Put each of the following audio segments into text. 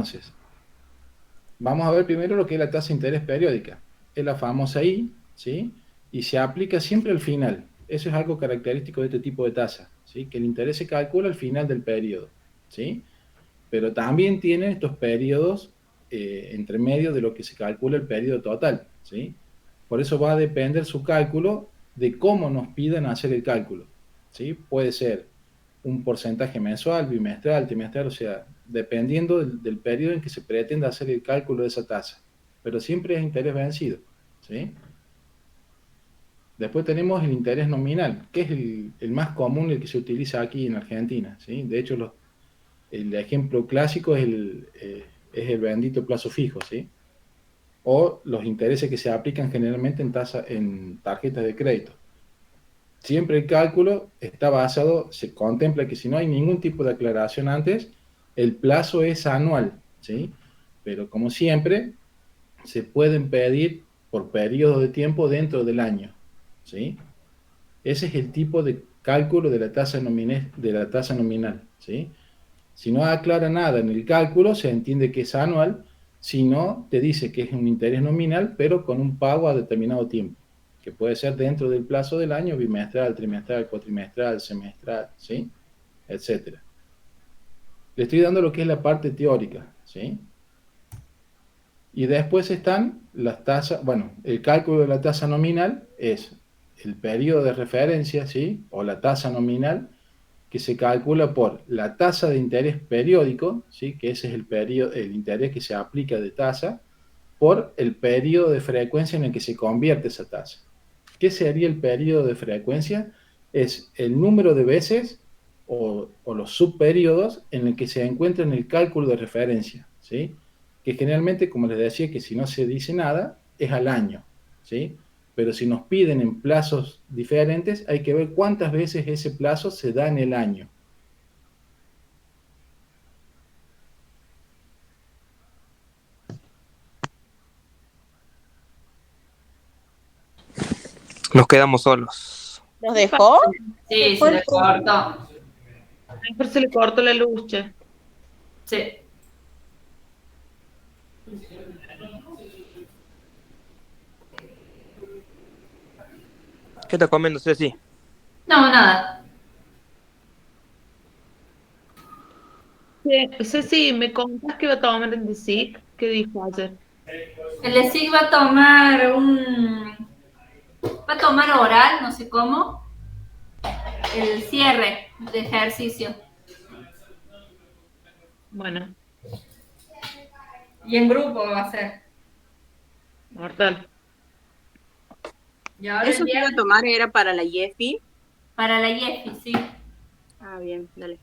Entonces, vamos a ver primero lo que es la tasa de interés periódica. Es la famosa I, ¿sí? Y se aplica siempre al final. Eso es algo característico de este tipo de tasa, ¿sí? Que el interés se calcula al final del periodo, ¿sí? Pero también tiene estos periodos entre medio de lo que se calcula el periodo total, ¿sí? Por eso va a depender su cálculo de cómo nos pidan hacer el cálculo, ¿sí? Puede ser un porcentaje mensual, bimestral, trimestral, o sea, dependiendo del periodo en que se pretenda hacer el cálculo de esa tasa. Pero siempre es interés vencido, ¿sí? Después tenemos el interés nominal, que es el más común, el que se utiliza aquí en Argentina, ¿sí? De hecho, el ejemplo clásico es el bendito plazo fijo, ¿sí? O los intereses que se aplican generalmente en tarjetas de crédito. Siempre el cálculo está basado, se contempla que si no hay ningún tipo de aclaración antes, el plazo es anual, ¿sí? Pero como siempre, se pueden pedir por periodo de tiempo dentro del año, ¿sí? Ese es el tipo de cálculo de la tasa nominal, ¿sí? Si no aclara nada en el cálculo, se entiende que es anual, si no, te dice que es un interés nominal, pero con un pago a determinado tiempo, que puede ser dentro del plazo del año, bimestral, trimestral, cuatrimestral, semestral, ¿sí? Etcétera. Le estoy dando lo que es la parte teórica, ¿sí? Y después están las tasas, bueno, el cálculo de la tasa nominal es el periodo de referencia, ¿sí? O la tasa nominal, que se calcula por la tasa de interés periódico, ¿sí? Que ese es el interés que se aplica de tasa, por el periodo de frecuencia en el que se convierte esa tasa. ¿Qué sería el periodo de frecuencia? Es el número de veces o los subperiodos en el que se encuentra en el cálculo de referencia, ¿sí? Que generalmente, como les decía, que si no se dice nada, es al año, ¿sí? Pero si nos piden en plazos diferentes, hay que ver cuántas veces ese plazo se da en el año. Nos quedamos solos. ¿Nos ¿Qué pasa? dejó? Se Sí, fue se el le cortó. Mejor se le cortó la luz, che. Sí. ¿Qué te comiendo, Ceci? No, nada. Ceci, ¿me contás que va a tomar el DICIC? ¿Qué dijo ayer? El ESIC va a tomar va a tomar oral, no sé cómo, el cierre de ejercicio. Bueno, Y en grupo va a ser. mortal. Y ahora el Eso que iba a viernes tomar era para la Yefi. para la IEFI, sí. Ah, bien, dale.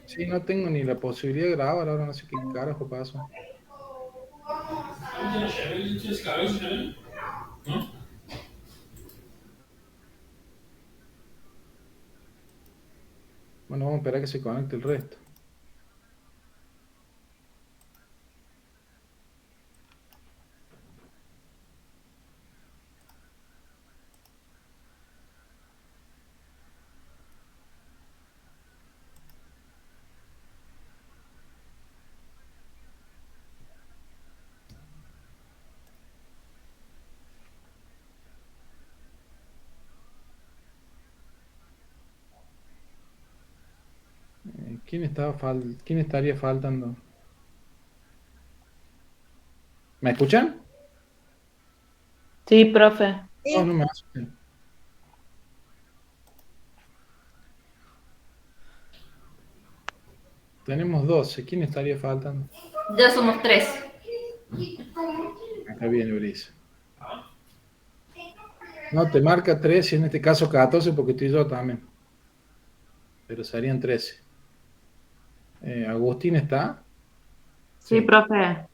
Sí, no tengo ni la posibilidad de grabar, ahora no sé qué carajo pasó. Bueno, vamos a esperar que se conecte el resto. ¿Quién estaría faltando? ¿Me escuchan? Sí, profe. No, no me asusten. Tenemos 12. ¿Quién estaría faltando? Ya somos 3. Acá viene Ulises. No, te marca 13, en este caso 14 porque estoy yo también. Pero serían 13. ¿Agustín está? Sí, Sí. profe.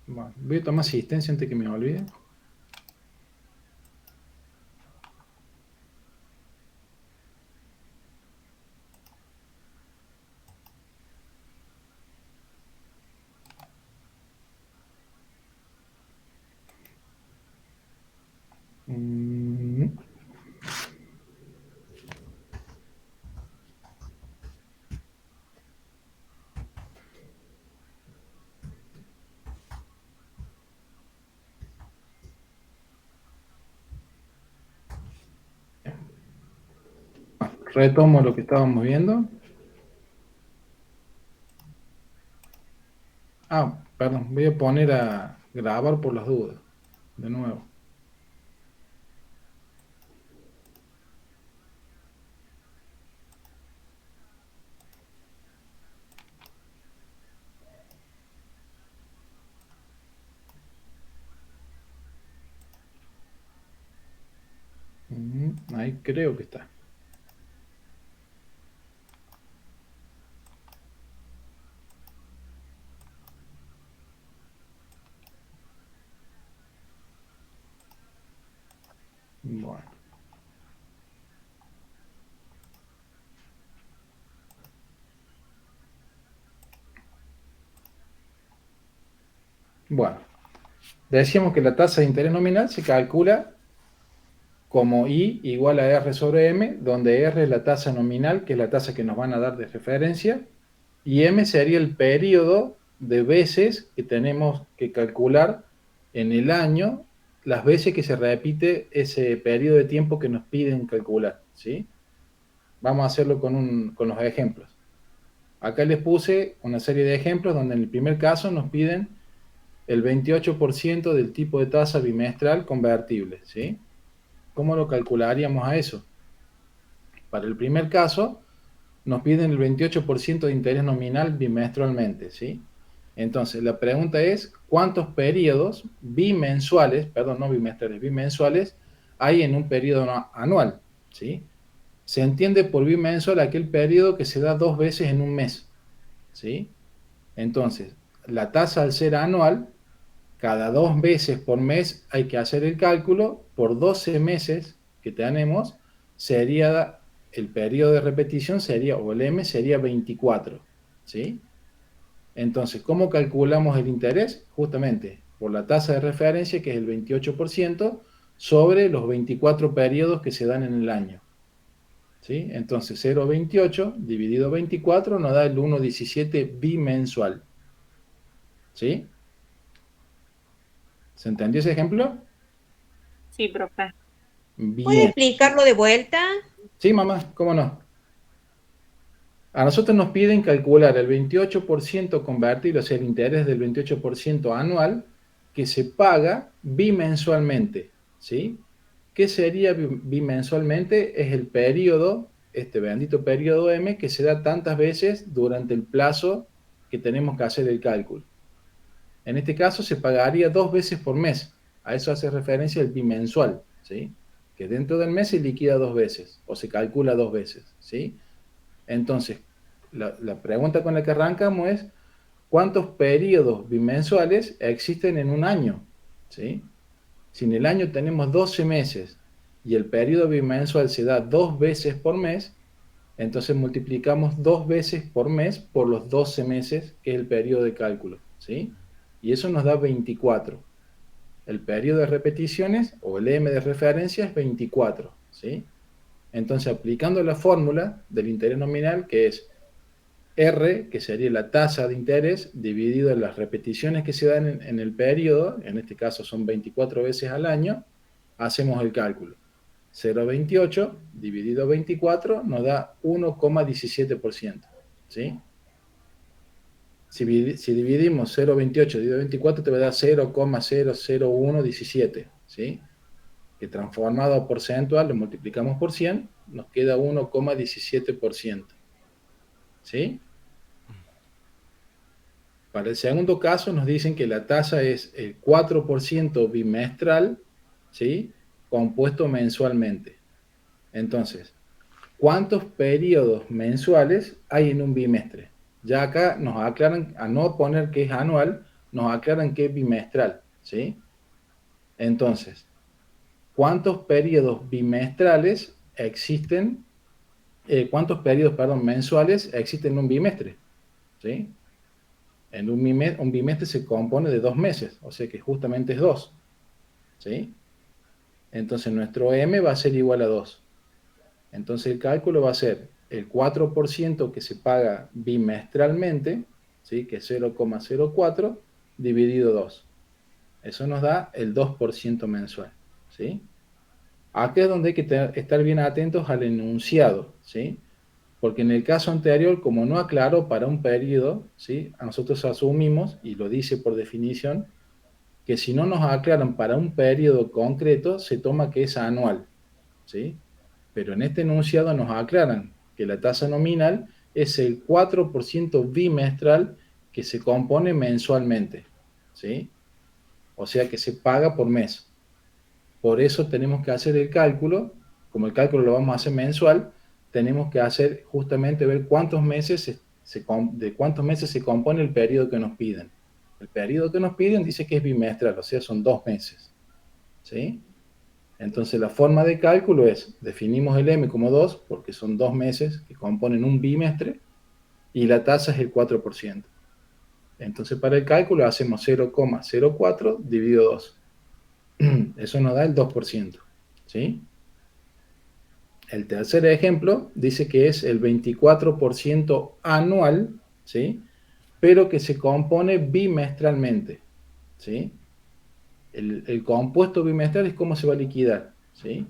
Bueno, voy a tomar asistencia antes que me olvide. Mm. Retomo lo que estábamos viendo. Perdón, voy a poner a grabar por las dudas. De nuevo. Ahí creo que está. Bueno. Bueno, decíamos que la tasa de interés nominal se calcula como I igual a R sobre M, donde R es la tasa nominal, que es la tasa que nos van a dar de referencia, y M sería el periodo de veces que tenemos que calcular en el año, las veces que se repite ese periodo de tiempo que nos piden calcular, ¿sí? Vamos a hacerlo con los ejemplos. Acá les puse una serie de ejemplos donde en el primer caso nos piden el 28% del tipo de tasa bimestral convertible, ¿sí? ¿Cómo lo calcularíamos a eso? Para el primer caso, nos piden el 28% de interés nominal bimestralmente, ¿sí? Entonces, la pregunta es, ¿cuántos periodos bimensuales, perdón, no bimestrales, bimensuales, hay en un periodo anual, ¿sí? Se entiende por bimensual aquel periodo que se da 2 veces en un mes, ¿sí? Entonces, la tasa al ser anual, cada 2 veces por mes hay que hacer el cálculo, por 12 meses que tenemos, sería el periodo de repetición, sería, o el M sería 24, ¿sí? Entonces, ¿cómo calculamos el interés? Justamente por la tasa de referencia, que es el 28%, sobre los 24 periodos que se dan en el año, ¿sí? Entonces, 0,28 dividido 24 nos da el 1,17 bimensual, ¿sí? ¿Se entendió ese ejemplo? Sí, profe. ¿Puede Bien. explicarlo de vuelta? Sí, mamá, ¿cómo no? A nosotros nos piden calcular el 28% convertible, o sea, el interés del 28% anual, que se paga bimensualmente, ¿sí? ¿Qué sería bimensualmente? Es el periodo, este bendito periodo M, que se da tantas veces durante el plazo que tenemos que hacer el cálculo. En este caso se pagaría 2 veces por mes. A eso hace referencia el bimensual, ¿sí? Que dentro del mes se liquida 2 veces, o se calcula 2 veces, ¿sí? Entonces, la pregunta con la que arrancamos es, ¿cuántos periodos bimensuales existen en un año? ¿Sí? Si en el año tenemos 12 meses y el periodo bimensual se da 2 veces por mes, entonces multiplicamos 2 veces por mes por los 12 meses, que es el periodo de cálculo, ¿sí? Y eso nos da 24. El periodo de repeticiones, o el M de referencia, es 24, ¿sí? Entonces, aplicando la fórmula del interés nominal, que es R, que sería la tasa de interés, dividido en las repeticiones que se dan en el periodo, en este caso son 24 veces al año, hacemos el cálculo. 0,28 dividido 24 nos da 1,17%. ¿Sí? Si dividimos 0,28 dividido 24 te va a dar 0,00117. ¿Sí? Que transformado a porcentual lo multiplicamos por 100, nos queda 1,17%. ¿Sí? Para el segundo caso nos dicen que la tasa es el 4% bimestral, ¿sí? Compuesto mensualmente. Entonces, ¿cuántos periodos mensuales hay en un bimestre? Ya acá nos aclaran, a no poner que es anual, nos aclaran que es bimestral, ¿sí? Entonces, ¿cuántos periodos bimestrales existen? ¿Cuántos periodos, perdón, mensuales existen en un bimestre? ¿Sí? En un bimestre se compone de 2 meses, o sea que justamente es 2. ¿Sí? Entonces nuestro M va a ser igual a 2. Entonces el cálculo va a ser el 4% que se paga bimestralmente, ¿sí? Que es 0,04 dividido 2. Eso nos da el 2% mensual. ¿Sí? Aquí es donde hay que estar bien atentos al enunciado. ¿Sí? Porque en el caso anterior, como no aclaró para un periodo, ¿sí? A nosotros asumimos, y lo dice por definición, que si no nos aclaran para un periodo concreto, se toma que es anual. ¿Sí? Pero en este enunciado nos aclaran que la tasa nominal es el 4% bimestral que se compone mensualmente. ¿Sí? O sea que se paga por mes. Por eso tenemos que hacer el cálculo, como el cálculo lo vamos a hacer mensual, tenemos que hacer justamente ver cuántos meses de cuántos meses se compone el periodo que nos piden. El periodo que nos piden dice que es bimestral, o sea, son 2 meses. ¿Sí? Entonces la forma de cálculo es, definimos el M como 2, porque son 2 meses que componen un bimestre, y la tasa es el 4%. Entonces para el cálculo hacemos 0,04 dividido 2. Eso nos da el 2%. ¿Sí? El tercer ejemplo dice que es el 24% anual, ¿sí? Pero que se compone bimestralmente. ¿Sí? El compuesto bimestral es cómo se va a liquidar, ¿sí?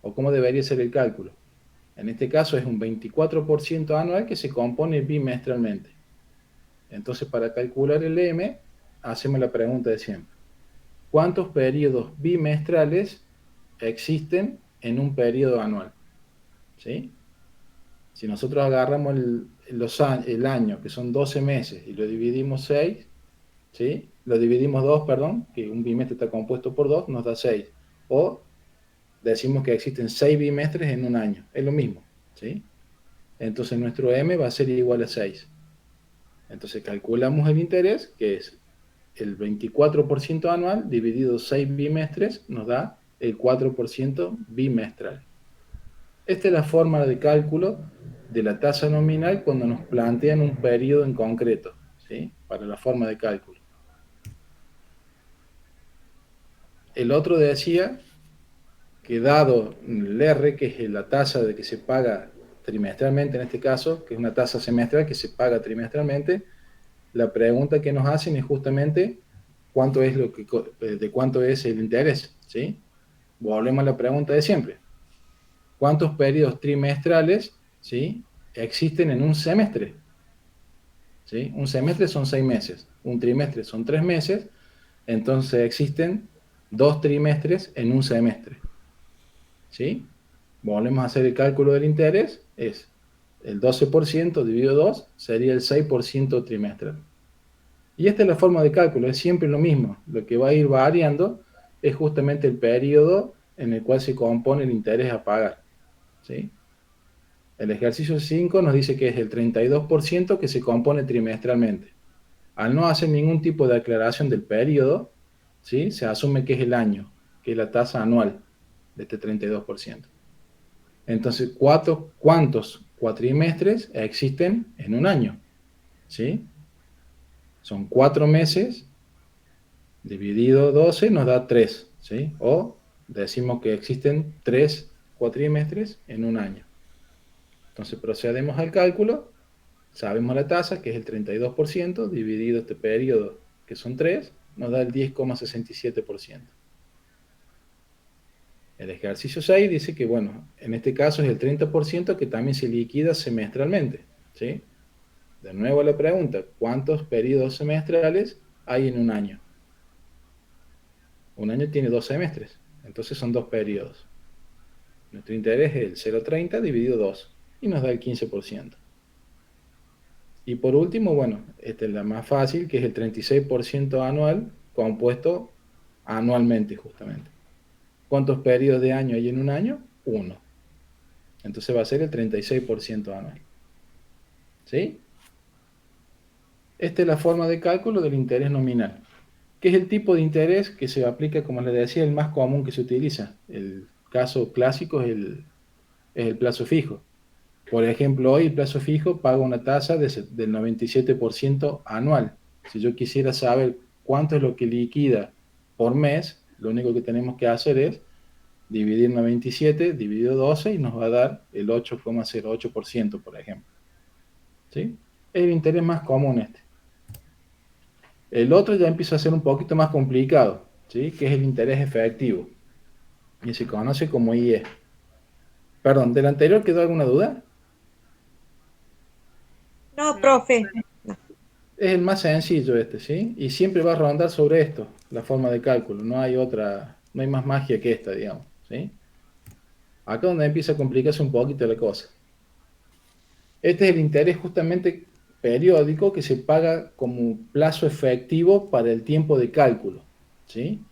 O cómo debería ser el cálculo. En este caso es un 24% anual que se compone bimestralmente. Entonces, para calcular el M, hacemos la pregunta de siempre. ¿Cuántos periodos bimestrales existen en un periodo anual? ¿Sí? Si nosotros agarramos el año, que son 12 meses, y lo dividimos 6, ¿sí? Lo dividimos 2, perdón, que un bimestre está compuesto por 2, nos da 6. O decimos que existen 6 bimestres en un año. Es lo mismo, ¿sí? Entonces nuestro M va a ser igual a 6. Entonces calculamos el interés, que es el 24% anual dividido 6 bimestres, nos da el 4% bimestral. Esta es la forma de cálculo de la tasa nominal cuando nos plantean un periodo en concreto, ¿sí? Para la forma de cálculo. El otro decía que dado el R, que es la tasa de que se paga trimestralmente en este caso, que es una tasa semestral que se paga trimestralmente, la pregunta que nos hacen es justamente de cuánto es el interés, ¿sí? Volvemos a la pregunta de siempre. ¿Cuántos periodos trimestrales, ¿sí? existen en un semestre? ¿Sí? Un semestre son 6 meses, un trimestre son 3 meses, entonces existen 2 trimestres en un semestre. ¿Sí? Volvemos a hacer el cálculo del interés, es el 12% dividido 2 sería el 6% trimestral. Y esta es la forma de cálculo, es siempre lo mismo. Lo que va a ir variando es justamente el periodo en el cual se compone el interés a pagar. ¿Sí? El ejercicio 5 nos dice que es el 32% que se compone trimestralmente. Al no hacer ningún tipo de aclaración del periodo, ¿sí? Se asume que es el año, que es la tasa anual de este 32%. Entonces, ¿cuántos cuatrimestres existen en un año? ¿Sí? Son 4 meses dividido 12 nos da 3, ¿sí? O decimos que existen 3 cuatrimestres en un año. Entonces procedemos al cálculo, sabemos la tasa, que es el 32%, dividido este periodo, que son 3, nos da el 10,67%. El ejercicio 6 dice que, bueno, en este caso es el 30% que también se liquida semestralmente, ¿sí? De nuevo la pregunta, ¿cuántos periodos semestrales hay en un año? Un año tiene 2 semestres, entonces son 2 periodos. Nuestro interés es el 0,30 dividido 2 y nos da el 15%. Y por último, bueno, esta es la más fácil, que es el 36% anual, compuesto anualmente justamente. ¿Cuántos periodos de año hay en un año? 1. Entonces va a ser el 36% anual. ¿Sí? Esta es la forma de cálculo del interés nominal, que es el tipo de interés que se aplica, como les decía, el más común que se utiliza. El caso clásico es el plazo fijo. Por ejemplo, hoy el plazo fijo paga una tasa del 97% anual. Si yo quisiera saber cuánto es lo que liquida por mes, lo único que tenemos que hacer es dividir 97 dividido 12 y nos va a dar el 8,08%, por ejemplo. ¿Sí? Es el interés más común este. El otro ya empieza a ser un poquito más complicado, ¿sí? Que es el interés efectivo. Y se conoce como IE. Perdón, ¿del anterior quedó alguna duda? No, profe. Es el más sencillo este, ¿sí? Y siempre va a rondar sobre esto, la forma de cálculo. No hay otra, no hay más magia que esta, digamos, ¿sí? Acá donde empieza a complicarse un poquito la cosa. Este es el interés justamente periódico que se paga como plazo efectivo para el tiempo de cálculo, ¿sí?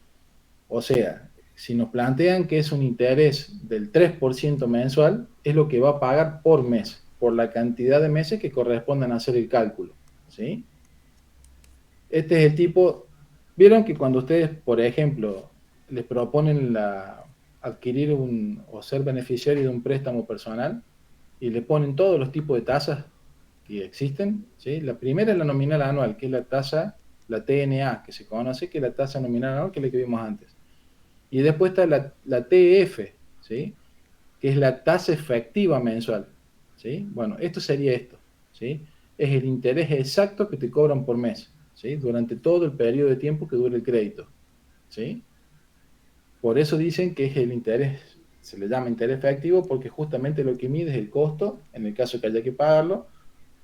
O sea, si nos plantean que es un interés del 3% mensual, es lo que va a pagar por mes, por la cantidad de meses que correspondan a hacer el cálculo, ¿sí? Este es el tipo, vieron que cuando ustedes, por ejemplo, les proponen adquirir o ser beneficiario de un préstamo personal y le ponen todos los tipos de tasas que existen, ¿sí? La primera es la nominal anual, que es la tasa, la TNA, que se conoce, que es la tasa nominal anual, que es la que vimos antes. Y después está la TF, ¿sí? Que es la tasa efectiva mensual, ¿sí? Bueno, esto sería esto, ¿sí? Es el interés exacto que te cobran por mes, ¿sí? Durante todo el periodo de tiempo que dure el crédito, ¿sí? Por eso dicen que es el interés, se le llama interés efectivo porque justamente lo que mide es el costo, en el caso que haya que pagarlo,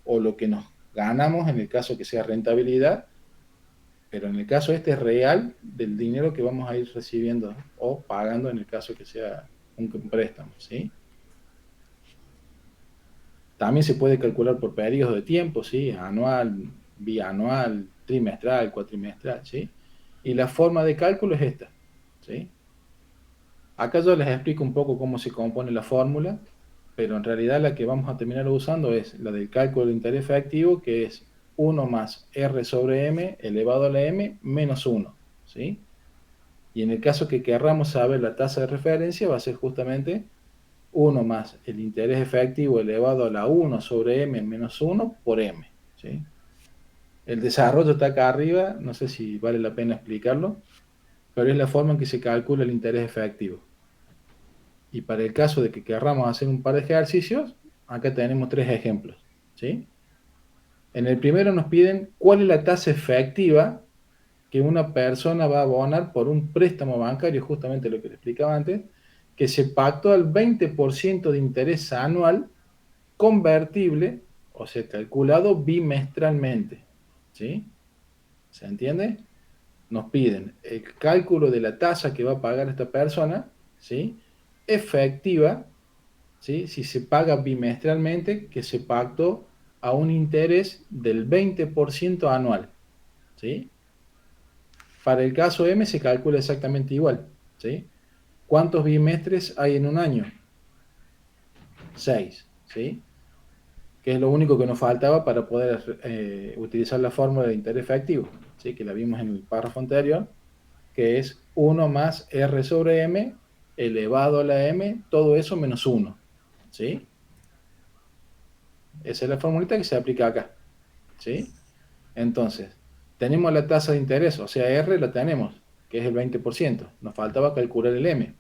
o lo que nos ganamos en el caso que sea rentabilidad, pero en el caso este es real del dinero que vamos a ir recibiendo o pagando en el caso que sea un préstamo, ¿sí? También se puede calcular por periodos de tiempo, ¿sí? Anual, bianual, trimestral, cuatrimestral, ¿sí? Y la forma de cálculo es esta, ¿sí? Acá yo les explico un poco cómo se compone la fórmula, pero en realidad la que vamos a terminar usando es la del cálculo de interés efectivo, que es 1 más R sobre M elevado a la M menos 1, ¿sí? Y en el caso que querramos saber la tasa de referencia, va a ser justamente 1 más el interés efectivo elevado a la 1 sobre M menos 1 por M, ¿sí? El desarrollo está acá arriba, no sé si vale la pena explicarlo, pero es la forma en que se calcula el interés efectivo. Y para el caso de que querramos hacer un par de ejercicios, acá tenemos 3 ejemplos, ¿sí? En el primero nos piden cuál es la tasa efectiva que una persona va a abonar por un préstamo bancario, justamente lo que le explicaba antes, que se pactó al 20% de interés anual convertible, o sea, calculado bimestralmente, ¿sí? ¿Se entiende? Nos piden el cálculo de la tasa que va a pagar esta persona, ¿sí? Efectiva, ¿sí? Si se paga bimestralmente, que se pactó a un interés del 20% anual, ¿sí? Para el caso M se calcula exactamente igual, ¿sí? ¿Cuántos bimestres hay en un año? 6, ¿sí? Que es lo único que nos faltaba para poder utilizar la fórmula de interés efectivo, ¿sí? Que la vimos en el párrafo anterior, que es 1 más R sobre M elevado a la M, todo eso menos 1, ¿sí? Esa es la formulita que se aplica acá, ¿sí? Entonces, tenemos la tasa de interés, o sea, R la tenemos, que es el 20%. Nos faltaba calcular el M,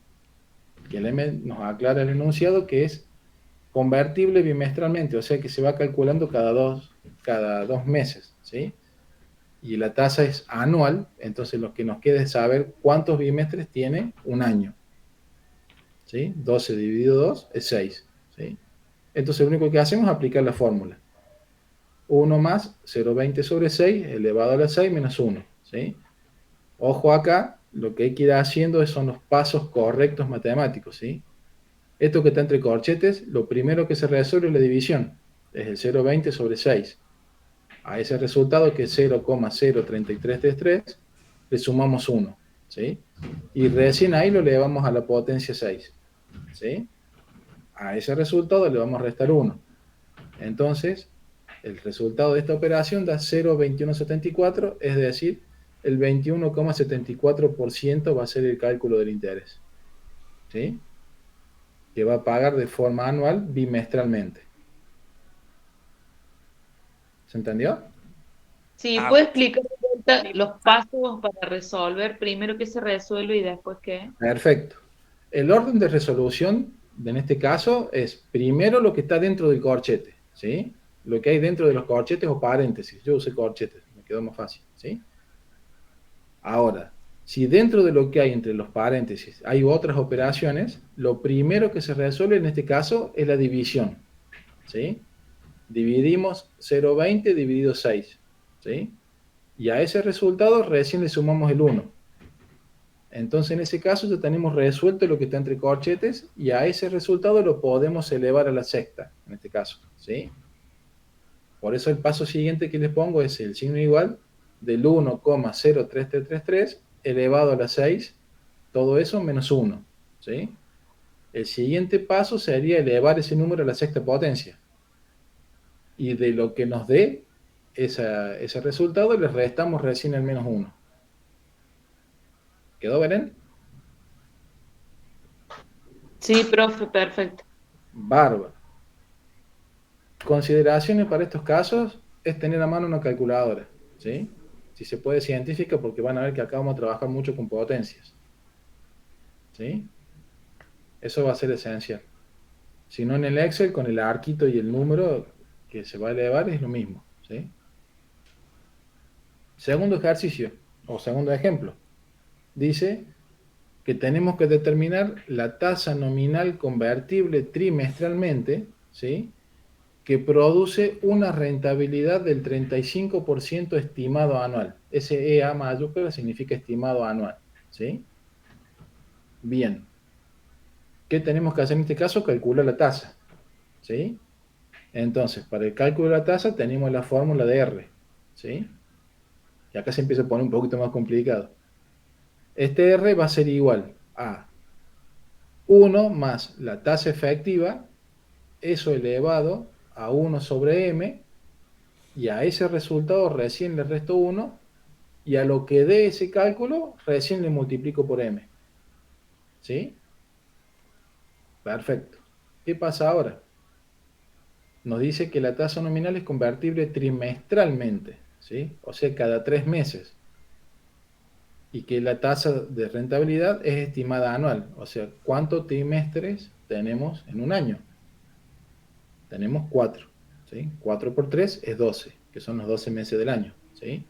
que el M nos aclara el enunciado que es convertible bimestralmente, o sea que se va calculando cada dos meses, ¿sí? Y la tasa es anual, entonces lo que nos queda es saber cuántos bimestres tiene un año. ¿sí? 12 dividido 2 es 6, ¿sí? Entonces lo único que hacemos es aplicar la fórmula. 1 más 0,20 sobre 6 elevado a la 6 menos 1, ¿sí? Ojo acá, lo que hay que ir haciendo son los pasos correctos matemáticos, ¿sí? Esto que está entre corchetes, lo primero que se resuelve es la división, es el 0,20 sobre 6. A ese resultado, que es 0,03333, le sumamos 1, ¿sí? Y recién ahí lo elevamos a la potencia 6, ¿sí? A ese resultado le vamos a restar 1. Entonces, el resultado de esta operación da 0,2174, es decir, el 21,74% va a ser el cálculo del interés, ¿sí? Que va a pagar de forma anual bimestralmente. ¿Se entendió? Sí, Ah, ¿puede explicar de vuelta los pasos para resolver? Primero qué se resuelve y después qué. Perfecto. El orden de resolución, en este caso, es primero lo que está dentro del corchete, ¿sí? Lo que hay dentro de los corchetes o paréntesis. Yo usé corchetes, me quedó más fácil, ¿sí? Ahora, si dentro de lo que hay entre los paréntesis hay otras operaciones, lo primero que se resuelve en este caso es la división, ¿sí? Dividimos 0,20 dividido 6, ¿sí? Y a ese resultado recién le sumamos el 1. Entonces, en ese caso ya tenemos resuelto lo que está entre corchetes y a ese resultado lo podemos elevar a la sexta, en este caso, ¿sí? Por eso el paso siguiente que les pongo es el signo igual del 1,03333 elevado a la 6, todo eso menos 1, ¿sí? El siguiente paso sería elevar ese número a la sexta potencia. Y de lo que nos dé ese resultado le restamos recién el menos 1. ¿Quedó, Belén? Sí, profe, perfecto. Bárbaro. Consideraciones para estos casos es tener a mano una calculadora, ¿sí? Si se puede científica, porque van a ver que acá vamos a trabajar mucho con potencias, ¿sí? Eso va a ser esencial. Si no, en el Excel, con el arquito y el número que se va a elevar es lo mismo, ¿sí? Segundo ejercicio, o segundo ejemplo, dice que tenemos que determinar la tasa nominal convertible trimestralmente, ¿sí? Que produce una rentabilidad del 35% estimado anual. Ese EA mayúscula significa estimado anual, ¿sí? Bien. ¿Qué tenemos que hacer en este caso? Calcular la tasa, ¿sí? Entonces, para el cálculo de la tasa tenemos la fórmula de R, ¿sí? Y acá se empieza a poner un poquito más complicado. Este R va a ser igual a 1 más la tasa efectiva, eso elevado a 1 sobre M, y a ese resultado recién le resto 1, y a lo que dé ese cálculo recién le multiplico por M. ¿Sí? Perfecto. ¿Qué pasa ahora? Nos dice que la tasa nominal es convertible trimestralmente, ¿sí? O sea, cada 3 meses. Y que la tasa de rentabilidad es estimada anual. O sea, ¿cuántos trimestres tenemos en un año? Tenemos 4, ¿sí? 4 por 3 es 12, que son los 12 meses del año, ¿sí?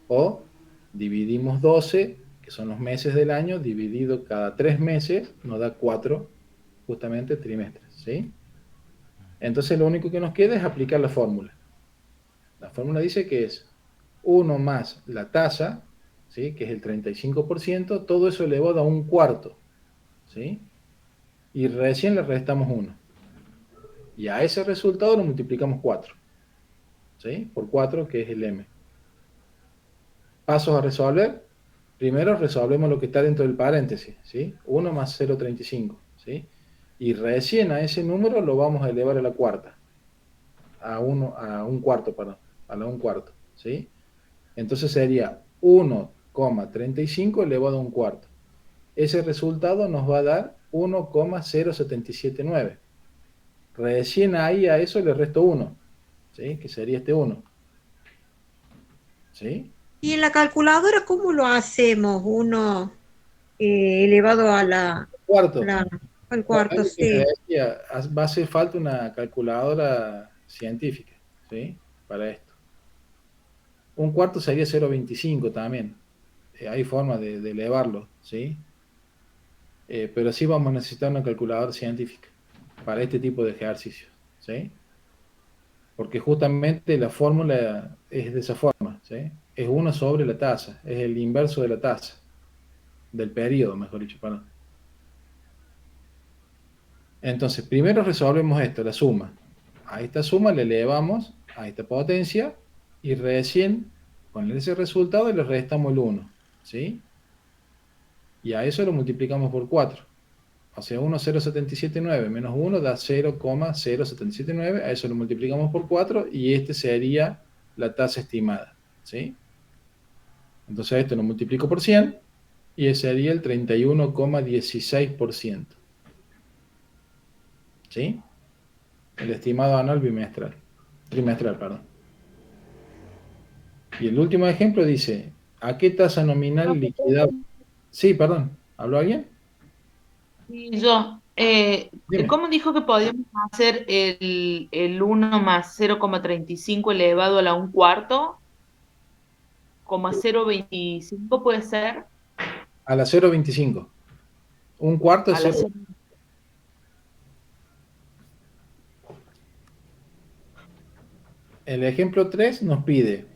O dividimos 12, que son los meses del año, dividido cada 3 meses, nos da 4 justamente trimestres, ¿sí? Entonces lo único que nos queda es aplicar la fórmula. La fórmula dice que es 1 más la tasa, ¿sí? Que es el 35%, todo eso elevado a un cuarto, ¿sí? Y recién le restamos 1. Y a ese resultado lo multiplicamos 4, ¿sí? Por 4, que es el M. Pasos a resolver. Primero resolvemos lo que está dentro del paréntesis, ¿sí? 1 más 0,35, ¿sí? Y recién a ese número lo vamos a elevar a la cuarta. A un cuarto, perdón. A la un cuarto, ¿sí? Entonces sería 1,35 elevado a un cuarto. Ese resultado nos va a dar 1,0779. Recién ahí a eso le resto 1, ¿sí? Que sería este 1, ¿sí? Y en la calculadora, ¿cómo lo hacemos? Uno elevado a Cuarto. al Bueno, cuarto, es lo que les sí. decía, va a hacer falta una calculadora científica, ¿sí? Para esto. Un cuarto sería 0,25 también. Hay forma de elevarlo, ¿sí? pero sí vamos a necesitar una calculadora científica para este tipo de ejercicios, ¿sí? Porque justamente la fórmula es de esa forma, ¿sí? Es 1 sobre la tasa, es el inverso de la tasa, del periodo, mejor dicho, perdón. Entonces, primero resolvemos esto, la suma. A esta suma le elevamos a esta potencia y recién con ese resultado le restamos el 1, ¿sí? Y a eso lo multiplicamos por 4. O sea, 1,0779 menos 1 da 0,0779. A eso lo multiplicamos por 4 y este sería la tasa estimada, ¿sí? Entonces esto lo multiplico por 100 y ese sería el 31,16%, ¿sí? El estimado anual trimestral, perdón. Y el último ejemplo dice, ¿a qué tasa nominal liquidable? Sí, perdón, ¿habló alguien? Y yo, Dime. ¿cómo dijo que podíamos hacer el 1 más 0,35 elevado a la 1/4? ¿Coma 0,25 puede ser? A la 0,25. Un cuarto es A la 0. El ejemplo 3 nos pide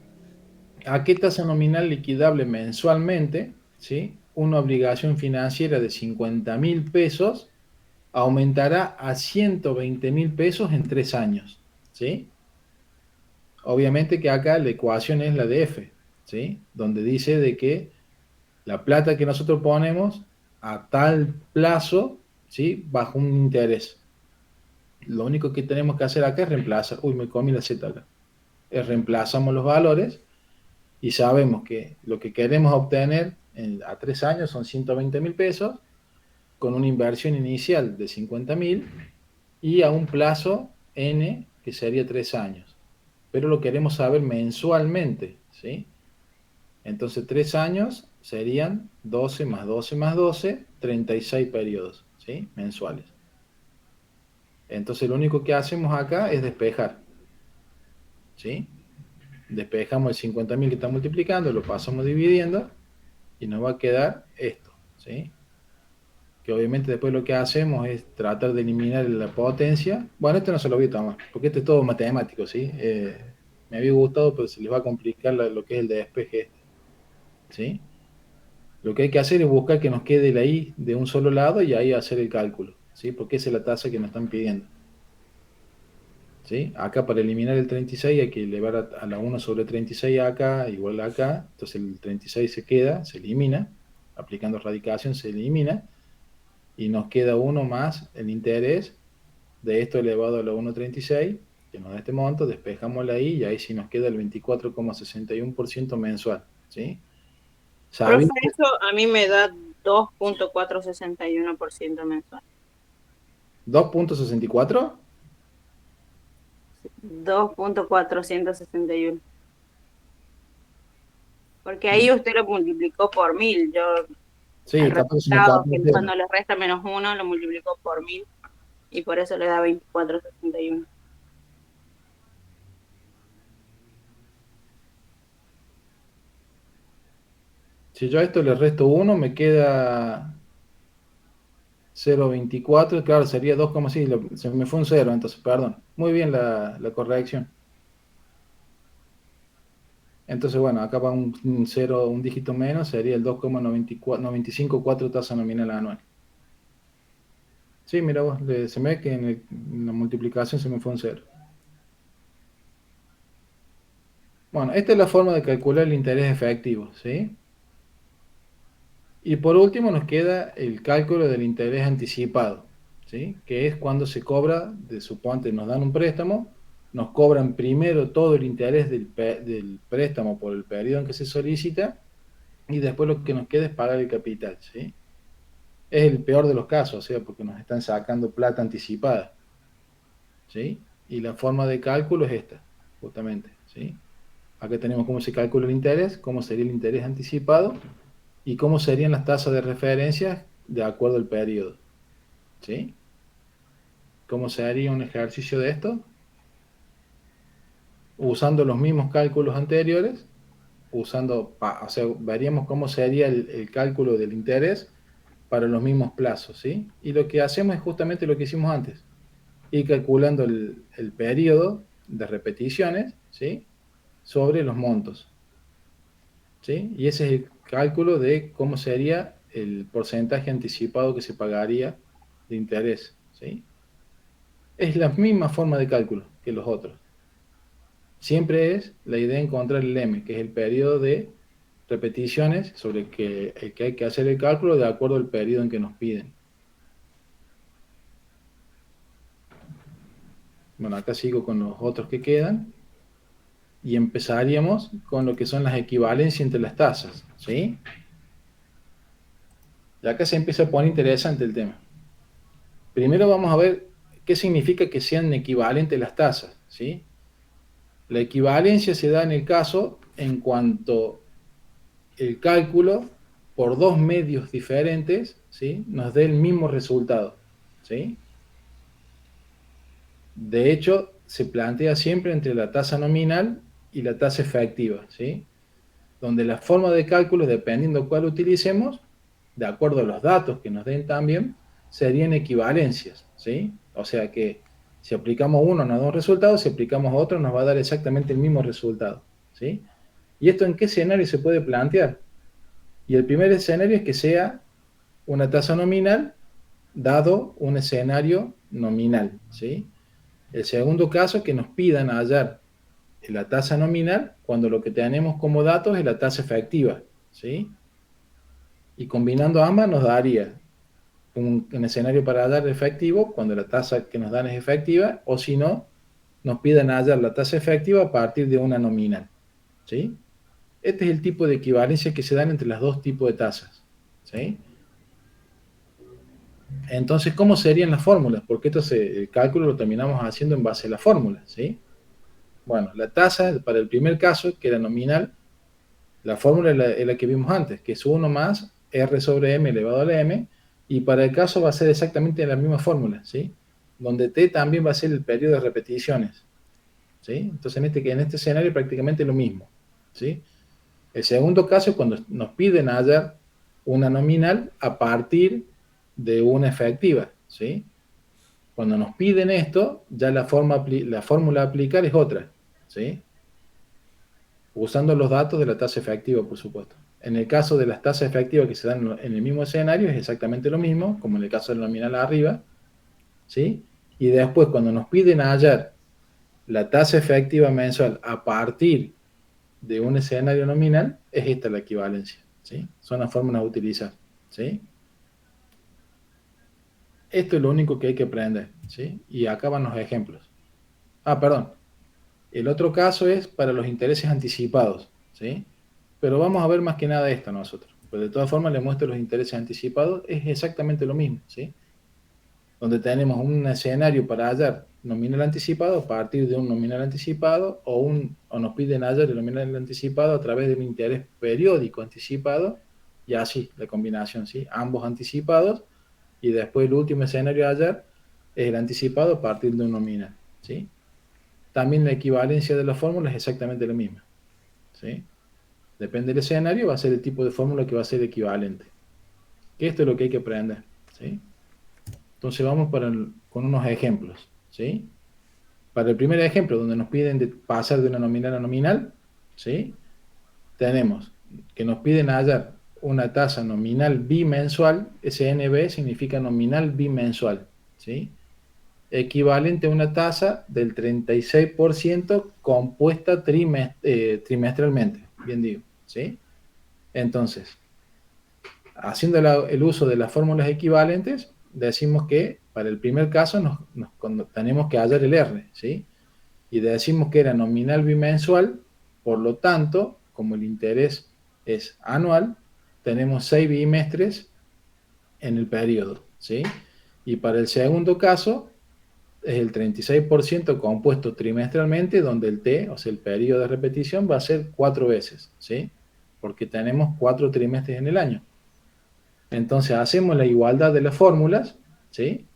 a qué tasa nominal liquidable mensualmente, ¿sí? Una obligación financiera de 50.000 pesos aumentará a 120.000 pesos en 3 años, ¿sí? Obviamente que acá la ecuación es la de F, ¿sí? Donde dice de que la plata que nosotros ponemos a tal plazo, ¿sí? Bajo un interés. Lo único que tenemos que hacer acá es reemplazar. Uy, me comí la Z acá. Reemplazamos los valores y sabemos que lo que queremos obtener a 3 años son 120.000 pesos con una inversión inicial de 50.000 y a un plazo N que sería 3 años. Pero lo queremos saber mensualmente, ¿sí? Entonces 3 años serían 12 más 12 más 12, 36 periodos, ¿sí? Mensuales. Entonces lo único que hacemos acá es despejar, ¿sí? Despejamos el 50.000 que está multiplicando, lo pasamos dividiendo y nos va a quedar esto, ¿sí? Que obviamente después lo que hacemos es tratar de eliminar la potencia. Bueno, esto no se lo voy a tomar, porque esto es todo matemático, ¿sí? Me había gustado, pero se les va a complicar lo que es el despeje este, ¿sí? Lo que hay que hacer es buscar que nos quede la i de un solo lado y ahí hacer el cálculo, ¿sí? Porque esa es la tasa que nos están pidiendo, ¿sí? Acá para eliminar el 36 hay que elevar a la 1 sobre 36 acá, igual a acá, entonces el 36 se queda, se elimina, aplicando radicación se elimina, y nos queda 1 más el interés de esto elevado a la 1,36, que nos da este monto, despejamos la i y ahí sí nos queda el 24,61% mensual, ¿sí? Profe, Sabiendo eso a mí me da 2,461% mensual. 2,64. 2,461. Porque ahí usted lo multiplicó por 1000. Yo, el Sí, capaz que se me resultado, escapó que el dedo. cuando le resta -1, lo multiplicó por 1000 y por eso le da 24,61. Si yo a esto le resto 1, me queda 0,24, claro, sería 2,6, se me fue un 0, entonces, perdón. Muy bien la corrección. Entonces, bueno, acá va un 0, un dígito menos, sería el 2,954 tasa nominal anual. Sí, mira vos, se me ve que en la multiplicación se me fue un 0. Bueno, esta es la forma de calcular el interés efectivo, ¿sí? Y por último nos queda el cálculo del interés anticipado, ¿sí? Que es cuando se cobra, suponte nos dan un préstamo, nos cobran primero todo el interés del préstamo por el periodo en que se solicita y después lo que nos queda es pagar el capital, ¿sí? Es el peor de los casos, o sea, porque nos están sacando plata anticipada, ¿sí? Y la forma de cálculo es esta, justamente, ¿sí? Acá tenemos cómo se calcula el interés, cómo sería el interés anticipado y cómo serían las tasas de referencia de acuerdo al periodo, ¿sí? ¿Cómo se haría un ejercicio de esto? Usando los mismos cálculos anteriores, o sea, veríamos cómo sería el cálculo del interés para los mismos plazos, ¿sí? Y lo que hacemos es justamente lo que hicimos antes, ir calculando el periodo de repeticiones, ¿sí? Sobre los montos, ¿sí? Y ese es el cálculo de cómo sería el porcentaje anticipado que se pagaría de interés, ¿sí? Es la misma forma de cálculo que los otros. Siempre es la idea de encontrar el M, que es el periodo de repeticiones sobre el que hay que hacer el cálculo de acuerdo al periodo en que nos piden. Bueno, acá sigo con los otros que quedan. Y empezaríamos con lo que son las equivalencias entre las tasas, ¿sí? Y acá se empieza a poner interesante el tema. Primero vamos a ver qué significa que sean equivalentes las tasas, ¿sí? La equivalencia se da en el caso en cuanto el cálculo por dos medios diferentes, ¿sí? Nos dé el mismo resultado, ¿sí? De hecho, se plantea siempre entre la tasa nominal y la tasa efectiva, ¿sí? Donde la forma de cálculo, dependiendo cuál utilicemos, de acuerdo a los datos que nos den también, serían equivalencias, ¿sí? O sea que si aplicamos uno nos da un resultado, si aplicamos otro nos va a dar exactamente el mismo resultado, ¿sí? ¿Y esto en qué escenario se puede plantear? Y el primer escenario es que sea una tasa nominal dado un escenario nominal, ¿sí? El segundo caso es que nos pidan hallar la tasa nominal cuando lo que tenemos como datos es la tasa efectiva, ¿sí? Y combinando ambas nos daría un escenario para hallar efectivo cuando la tasa que nos dan es efectiva, o si no, nos piden hallar la tasa efectiva a partir de una nominal, ¿sí? Este es el tipo de equivalencia que se dan entre los dos tipos de tasas, ¿sí? Entonces, ¿cómo serían las fórmulas? Porque el cálculo lo terminamos haciendo en base a la fórmula, ¿sí? Bueno, la tasa para el primer caso, que era nominal, la fórmula es la que vimos antes, que es 1 más R sobre M elevado a la M, y para el caso va a ser exactamente la misma fórmula, ¿sí? Donde T también va a ser el periodo de repeticiones, ¿sí? Entonces, en este escenario prácticamente lo mismo, ¿sí? El segundo caso es cuando nos piden hallar una nominal a partir de una efectiva, ¿sí? Cuando nos piden esto, ya la fórmula a aplicar es otra, ¿sí? Usando los datos de la tasa efectiva, por supuesto. En el caso de las tasas efectivas que se dan en el mismo escenario, es exactamente lo mismo, como en el caso de la nominal arriba, ¿sí? Y después, cuando nos piden hallar la tasa efectiva mensual a partir de un escenario nominal, es esta la equivalencia, ¿sí? Son las fórmulas a utilizar, ¿sí? Esto es lo único que hay que aprender, ¿sí? Y acá van los ejemplos. Perdón. El otro caso es para los intereses anticipados, ¿sí? Pero vamos a ver más que nada esto nosotros. Pues de todas formas, le muestro los intereses anticipados, es exactamente lo mismo, ¿sí? Donde tenemos un escenario para hallar nominal anticipado a partir de un nominal anticipado, o nos piden hallar el nominal anticipado a través de un interés periódico anticipado, y así, la combinación, ¿sí? Ambos anticipados, y después el último escenario a hallar es el anticipado a partir de un nominal, ¿sí? También la equivalencia de la fórmula es exactamente la misma, ¿sí? Depende del escenario, va a ser el tipo de fórmula que va a ser equivalente. Que esto es lo que hay que aprender, ¿sí? Entonces vamos con unos ejemplos, ¿sí? Para el primer ejemplo, donde nos piden pasar de una nominal a nominal, ¿sí? Tenemos que nos piden hallar una tasa nominal bimensual, SNB significa nominal bimensual, ¿sí? Equivalente a una tasa del 36% compuesta trimestralmente, bien digo, ¿sí? Entonces, haciendo el uso de las fórmulas equivalentes, decimos que para el primer caso tenemos que hallar el R, ¿sí? Y decimos que era nominal bimensual, por lo tanto, como el interés es anual, tenemos 6 bimestres en el periodo, ¿sí? Y para el segundo caso, es el 36% compuesto trimestralmente, donde el T, o sea, el periodo de repetición, va a ser 4 veces, ¿sí? Porque tenemos 4 trimestres en el año. Entonces hacemos la igualdad de las fórmulas, ¿sí?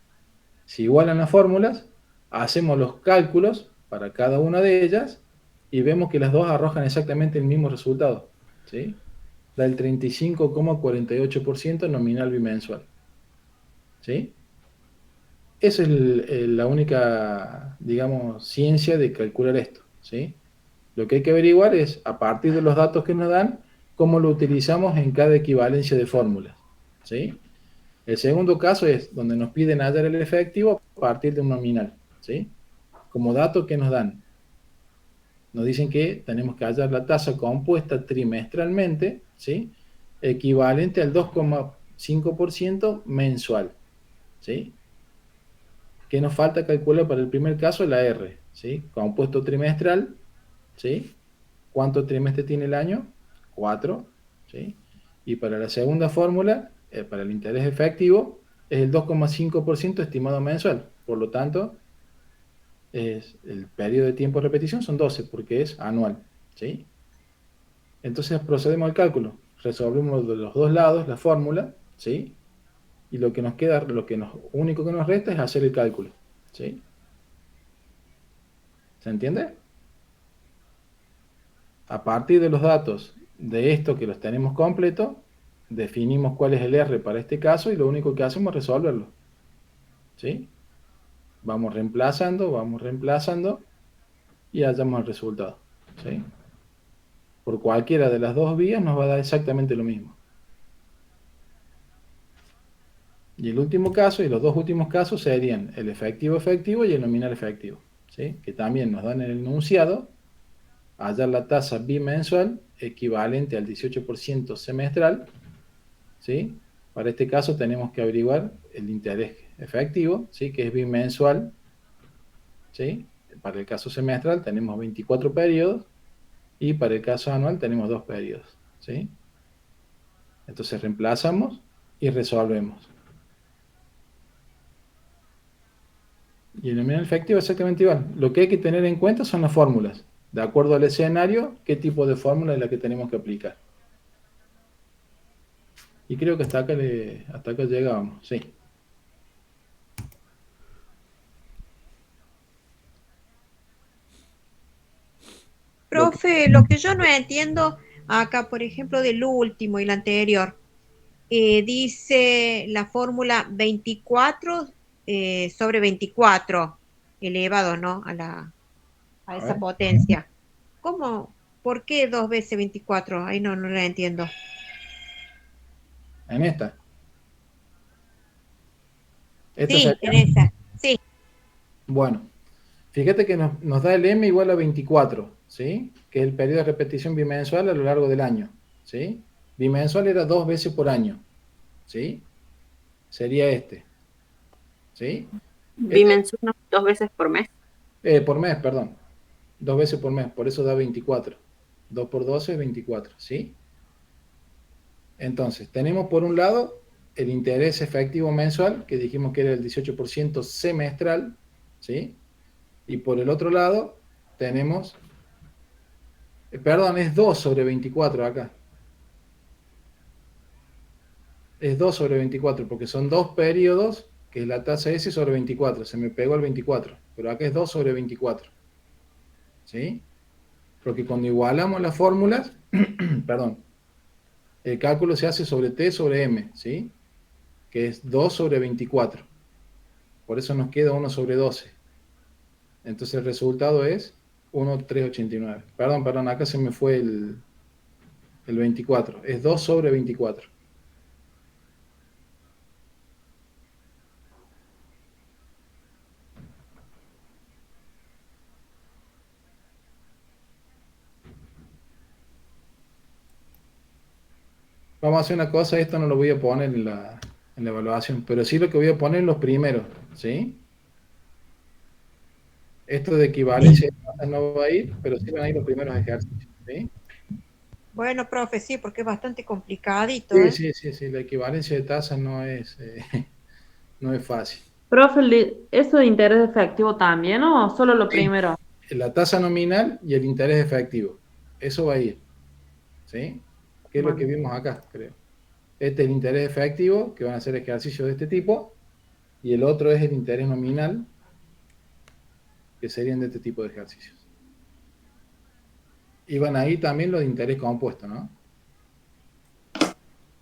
Si igualan las fórmulas, hacemos los cálculos para cada una de ellas y vemos que las dos arrojan exactamente el mismo resultado, ¿sí? da el 35,48% nominal bimensual. ¿Sí? Esa es la única, digamos, ciencia de calcular esto. ¿Sí? Lo que hay que averiguar es, a partir de los datos que nos dan, cómo lo utilizamos en cada equivalencia de fórmulas. ¿Sí? El segundo caso es donde nos piden hallar el efectivo a partir de un nominal. ¿Sí? Como dato que nos dan, nos dicen que tenemos que hallar la tasa compuesta trimestralmente, ¿sí? Equivalente al 2,5% mensual. ¿Sí? ¿Qué nos falta calcular para el primer caso? La R. ¿Sí? Compuesto trimestral. ¿Sí? ¿Cuántos trimestres tiene el año? 4. ¿Sí? Y para la segunda fórmula, para el interés efectivo, es el 2,5% estimado mensual. Por lo tanto, el periodo de tiempo de repetición son 12, porque es anual. ¿Sí? Entonces procedemos al cálculo. Resolvemos de los dos lados la fórmula. ¿Sí? Y lo que nos queda, único que nos resta es hacer el cálculo. ¿Sí? ¿Se entiende? A partir de los datos de esto que los tenemos completos, definimos cuál es el R para este caso y lo único que hacemos es resolverlo. ¿Sí? Vamos reemplazando y hallamos el resultado. ¿Sí? Por cualquiera de las dos vías nos va a dar exactamente lo mismo. Y el último caso, y los dos últimos casos serían el efectivo y el nominal efectivo. ¿Sí? Que también nos dan en el enunciado hallar la tasa bimensual equivalente al 18% semestral. ¿Sí? Para este caso tenemos que averiguar el interés efectivo, ¿sí? Que es bimensual. ¿Sí? Para el caso semestral tenemos 24 periodos y para el caso anual tenemos 2 periodos. ¿Sí? Entonces reemplazamos y resolvemos. Y el nominal efectivo es exactamente igual. Lo que hay que tener en cuenta son las fórmulas. De acuerdo al escenario, qué tipo de fórmula es la que tenemos que aplicar. Y creo que hasta acá llegábamos, sí. Profe, lo que yo no entiendo acá, por ejemplo, del último y el anterior, dice la fórmula 24 sobre 24 elevado, ¿no? A A esa ver, potencia. ¿Cómo? ¿Por qué 2 veces 24? Ahí no la entiendo. en esta. Esta Sí, sería, en esa. Sí. bueno, fíjate que nos da el M igual a 24, ¿sí? Que es el periodo de repetición bimensual a lo largo del año, ¿sí? Bimensual era 2 veces por año, ¿sí? Sería este, ¿sí? Este, Bimensual 2 veces por mes. por mes, perdón. 2 veces por mes, por eso da 24. 2 por 12 es 24, ¿sí? Entonces, tenemos por un lado el interés efectivo mensual, que dijimos que era el 18% semestral, ¿sí? Y por el otro lado tenemos, perdón, es 2 sobre 24 acá. Es 2 sobre 24, porque son dos periodos, que es la tasa S sobre 24. Se me pegó el 24, pero acá es 2 sobre 24, ¿sí? Porque cuando igualamos las fórmulas, perdón, el cálculo se hace sobre T sobre M, ¿sí? Que es 2 sobre 24. Por eso nos queda 1 sobre 12. Entonces el resultado es 1,389. Perdón, acá se me fue el 24. Es 2 sobre 24. Vamos a hacer una cosa, esto no lo voy a poner en la evaluación, pero sí lo que voy a poner en los primeros, ¿sí? Esto de equivalencia no va a ir, pero sí van a ir los primeros ejercicios, ¿sí? Bueno, profe, sí, porque es bastante complicadito, Sí, ¿eh? sí, sí, sí, la equivalencia de tasas no es, no es fácil. Profe, ¿eso de interés efectivo también o solo lo Sí. primero? La tasa nominal y el interés efectivo, eso va a ir, ¿sí? Que es lo que Bueno, vimos acá, creo. Este es el interés efectivo, que van a ser ejercicios de este tipo, y el otro es el interés nominal, que serían de este tipo de ejercicios. Y van ahí también los de interés compuesto, ¿no?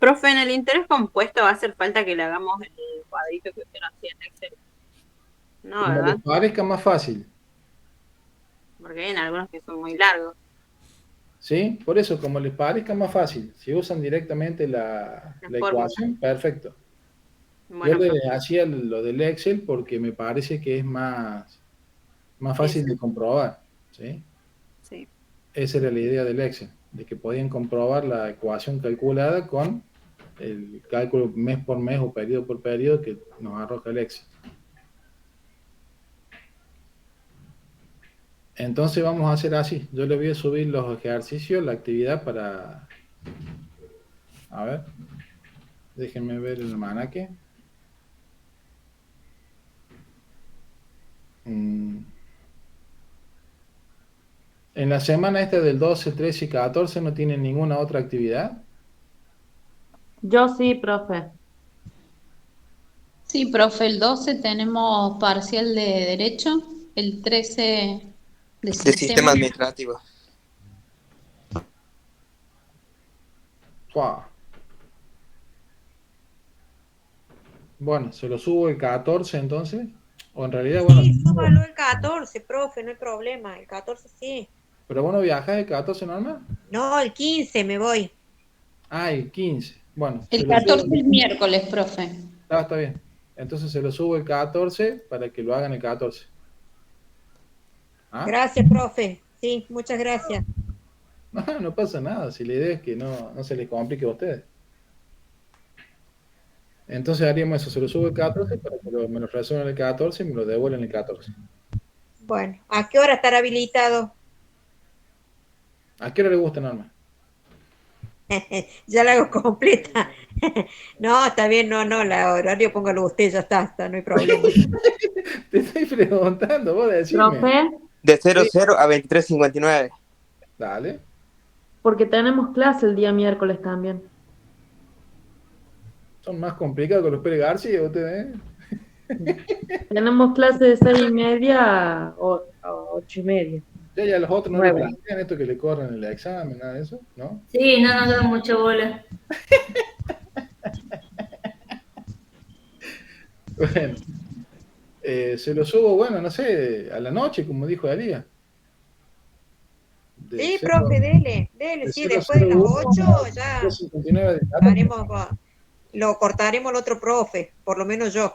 Profe, en el interés compuesto va a hacer falta que le hagamos el cuadrito que usted nos hacía en Excel. No, Como ¿verdad? les parezca más fácil. Porque hay algunos que son muy largos. ¿Sí? Por eso, como les parezca más fácil. Si usan directamente la fórmula. ecuación, perfecto. Bueno, Yo le profe, hacía lo del Excel porque me parece que es más fácil Eso. de comprobar. ¿Sí? sí. Esa era la idea del Excel, de que podían comprobar la ecuación calculada con el cálculo mes por mes o periodo por periodo que nos arroja el Excel. Entonces vamos a hacer así. Yo le voy a subir los ejercicios, la actividad para... A ver, déjenme ver el almanaque. En la semana esta del 12, 13 y 14 no tienen ninguna otra actividad. Yo sí, profe. Sí, profe, el 12 tenemos parcial de Derecho, el 13 de De Sistema. sistema administrativo. ¡Fua! Bueno, se lo subo el 14 entonces. O en realidad, bueno, Sí, súbalo el 14, profe, no hay problema. El 14 sí. pero bueno, viajas el 14 normal. No, el 15 me voy. Ah, el 15. Bueno, El se lo 14 subo. es miércoles, profe. Ah, está bien. Entonces se lo subo el 14 para que lo hagan el 14. ¿Ah? Gracias, profe. Sí, muchas gracias. No, no pasa nada. Si la idea es que no se les complique a ustedes. Entonces haríamos eso. Se lo subo el 14 para que me lo resuelvan el 14 y me lo devuelven el 14. Bueno, ¿a qué hora estará habilitado? ¿A qué hora le gusta, Norma? Ya la hago completa. No, está bien, no, la horario póngalo usted, ya está, no hay problema. Te estoy preguntando, vos decime. Profe, De 00 a 23:59. Dale. porque tenemos clase el día miércoles también. Son más complicados que los Pérez García, ustedes. Tenemos clase de 6:30 a 8:30. Ya los otros no le 9. plantean esto que le corren el examen, nada de eso, ¿no? Sí, no nos dan mucha bola. Bueno, se lo subo, bueno, no sé, a la noche, como dijo Daría. De Sí, cero- profe, dele, de sí, 0 a después de las 01 8 ya 259 de cada. haremos, lo cortaremos al otro profe, por lo menos yo.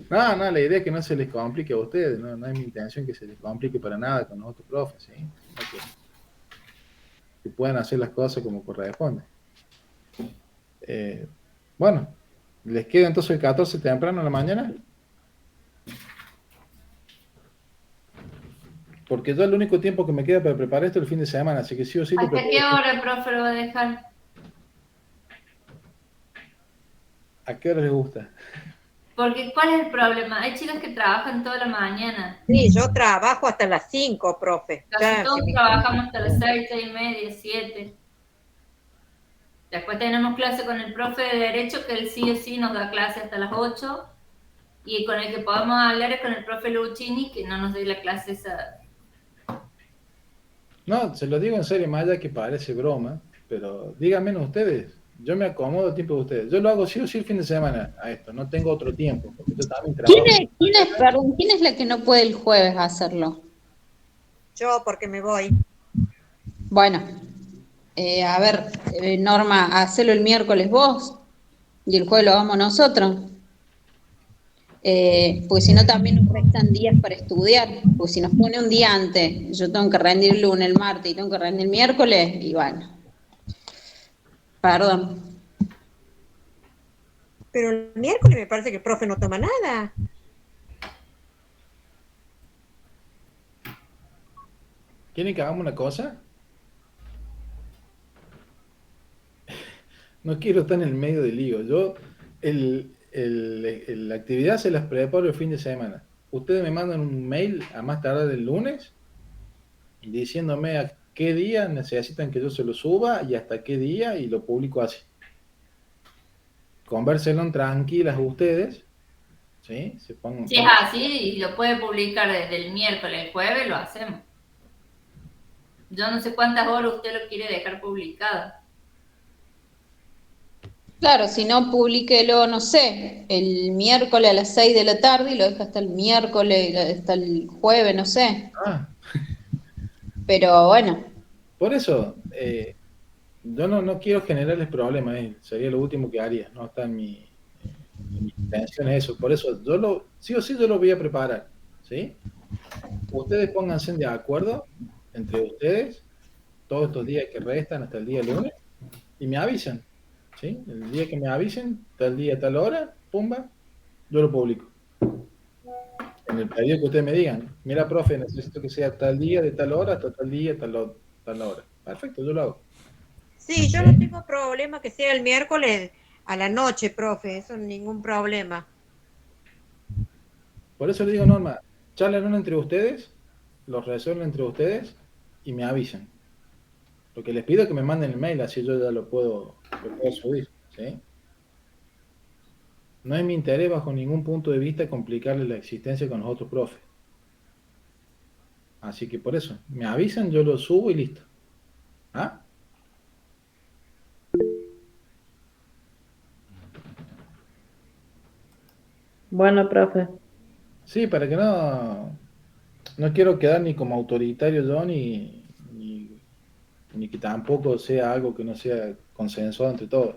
No, la idea es que no se les complique a ustedes, no es mi intención que se les complique para nada con los otros profes, ¿sí? Sino que puedan hacer las cosas como corresponde. Bueno, ¿les queda entonces el 14 temprano en la mañana? Porque yo el único tiempo que me queda para preparar esto es el fin de semana, así que sí o sí lo ¿Hasta preparo. qué hora el profe lo va a dejar? ¿A qué hora les gusta? Porque, ¿cuál es el problema? Hay chicas que trabajan toda la mañana. Sí, yo trabajo hasta las 5, profe. Casi Ya, todos trabajamos hasta las 6, 6:30, 7. Después tenemos clase con el profe de Derecho, que él sí o sí nos da clase hasta las 8. Y con el que podamos hablar es con el profe Luchini, que no nos dé la clase esa. No, se lo digo en serio, más allá que parece broma, pero díganme ustedes, yo me acomodo el tiempo de ustedes. Yo lo hago sí o sí el fin de semana a esto, no tengo otro tiempo, porque yo también trabajo. Perdón, ¿quién es la que no puede el jueves hacerlo? yo porque me voy. Bueno, a ver, Norma, hacelo el miércoles vos y el jueves lo hagamos nosotros. Porque si no también nos restan días para estudiar, porque si nos pone un día antes, yo tengo que rendir el lunes, el martes y tengo que rendir el miércoles, y bueno, perdón. Pero el miércoles me parece que el profe no toma nada. ¿Quieren que hagamos una cosa? No quiero estar en el medio del lío. Yo, la actividad se las preparo el fin de semana. Ustedes me mandan un mail a más tardar del lunes diciéndome a qué día necesitan que yo se lo suba y hasta qué día y lo publico así. Convérselo tranquilas ustedes, ¿sí? Se pongan, Si es así y lo puede publicar desde el miércoles, el jueves, lo hacemos. Yo no sé cuántas horas usted lo quiere dejar publicado. Claro, si no, publíquelo, no sé, el miércoles a las 6 de la tarde y lo deja hasta el miércoles, hasta el jueves, no sé. Ah, Pero bueno, por eso, yo no quiero generarles problemas, sería lo último que haría, no está en mi intención eso. Por eso, sí o sí yo lo voy a preparar, ¿sí? Ustedes pónganse de acuerdo entre ustedes todos estos días que restan hasta el día lunes y me avisan, ¿sí? El día que me avisen, tal día, tal hora, pumba, yo lo publico. En el periodo que ustedes me digan, mira, profe, necesito que sea tal día, de tal hora, hasta tal día, tal hora. Perfecto, yo lo hago. Sí, yo no tengo problema que sea el miércoles a la noche, profe, eso ningún problema. Por eso le digo, Norma, charlen entre ustedes, los resuelven entre ustedes y me avisan. Lo que les pido es que me manden el mail, así yo ya lo puedo subir, ¿sí? No es mi interés bajo ningún punto de vista complicarle la existencia con los otros profes. Así que por eso, me avisan, yo lo subo y listo. ¿Ah? Bueno, profe. Sí, para que no quiero quedar ni como autoritario yo, ni que tampoco sea algo que no sea consensuado entre todos.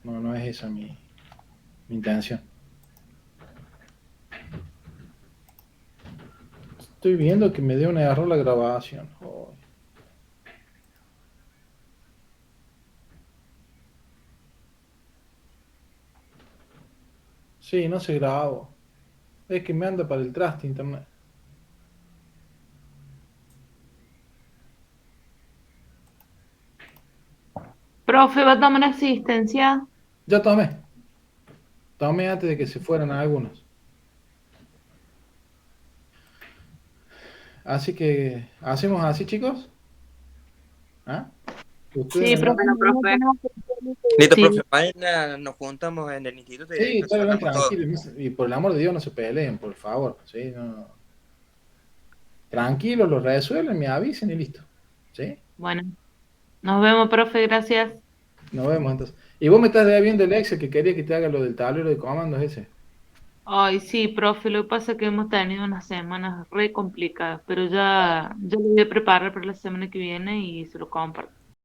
No es esa mi intención. Estoy viendo que me dio un error la grabación. Oh. Sí, no se grabó. Es que me anda para el traste internet. Profe, ¿va a tomar asistencia? Ya tomé. Tomé antes de que se fueran algunos. Así que, ¿hacemos así, chicos? ¿Ah? ¿Ustedes Sí, me profe. mandan? Bueno, profe, Listo, Sí. profe. Mañana nos juntamos en el instituto y ahí Sí, está bien, resolvemos todo. tranquilo. Y por el amor de Dios no se peleen, por favor. ¿Sí? Tranquilo, lo resuelven, me avisen y listo. ¿Sí? Bueno, nos vemos, profe, gracias. Nos vemos entonces. Y vos me estás debiendo el Excel que quería que te haga lo del tablero de comandos ese. Ay, sí, profe, lo que pasa es que hemos tenido unas semanas re complicadas, pero ya lo voy a preparar para la semana que viene y se lo comparto.